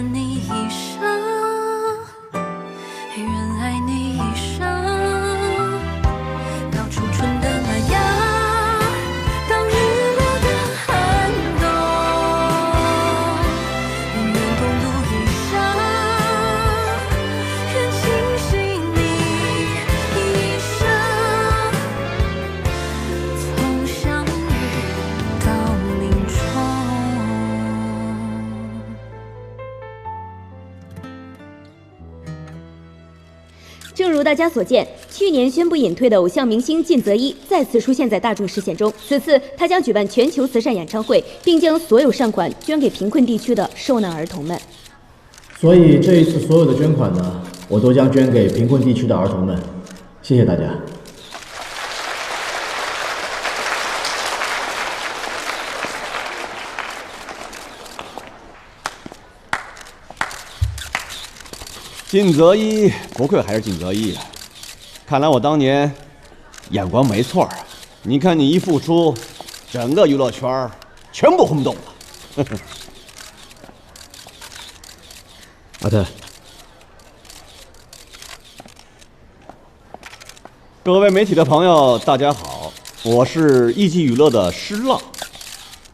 了你一生，原来你一生到处春的麦芽，当日落的寒冬，永远共度一生，愿庆幸你一生，从相遇到命中。正如大家所见，去年宣布隐退的偶像明星靳泽一再次出现在大众视线中。此次他将举办全球慈善演唱会，并将所有善款捐给贫困地区的受难儿童们。所以这一次所有的捐款呢，我都将捐给贫困地区的儿童们。谢谢大家。靳泽一不愧还是靳泽一啊！看来我当年眼光没错啊！你看你一复出，整个娱乐圈全部轰动了。阿特，各位媒体的朋友，大家好，我是艺伎娱乐的施浪。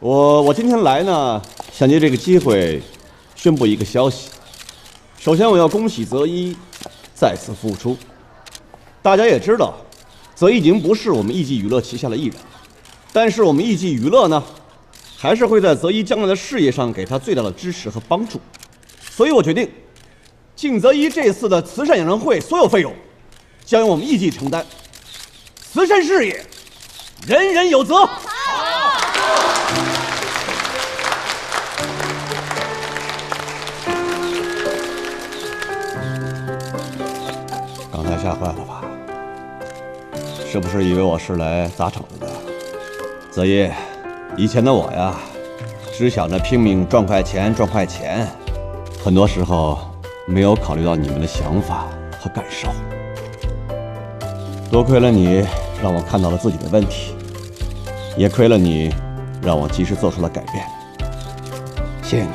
我今天来呢，想借这个机会宣布一个消息。首先，我要恭喜泽一再次复出。大家也知道，泽一已经不是我们艺伎娱乐旗下的艺人，但是我们艺伎娱乐呢，还是会在泽一将来的事业上给他最大的支持和帮助。所以我决定，靳泽一这次的慈善演唱会所有费用将由我们艺伎承担。慈善事业，人人有责。刚才吓坏了吧？是不是以为我是来砸场子的？泽一，以前的我呀，只想着拼命赚快钱，很多时候没有考虑到你们的想法和感受。多亏了你，让我看到了自己的问题，也亏了你，让我及时做出了改变。谢谢你，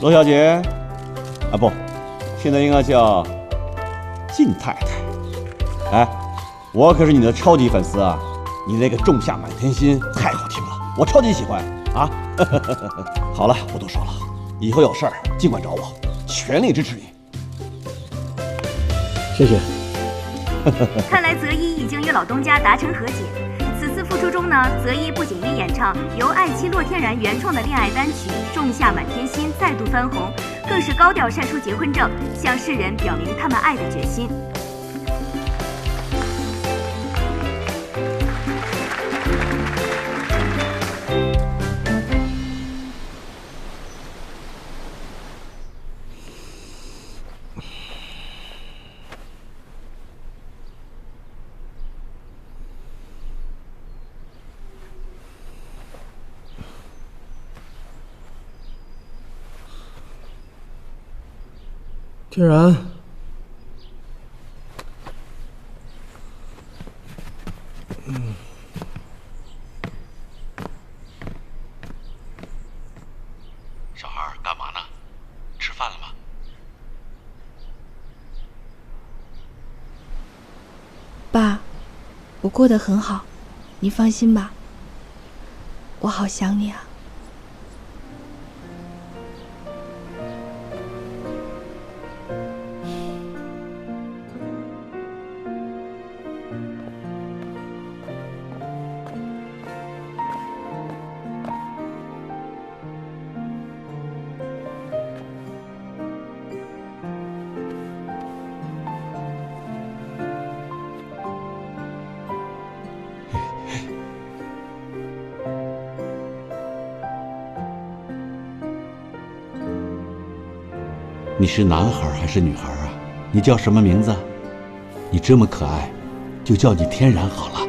罗小姐。啊不，现在应该叫靳太太。哎，我可是你的超级粉丝啊！你那个仲夏满天星太好听了，我超级喜欢啊！好了，不多说了，以后有事儿尽管找我，全力支持你。谢谢。看来泽一已经与老东家达成和解。此次复出中呢，泽一不仅因演唱由爱妻洛天然原创的恋爱单曲《仲夏满天星》再度翻红，更是高调晒出结婚证，向世人表明他们爱的决心。天然，小孩干嘛呢？吃饭了吗？爸，我过得很好，你放心吧。我好想你啊。你是男孩还是女孩啊？你叫什么名字？你这么可爱，就叫你天然好了。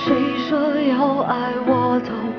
谁说要爱我的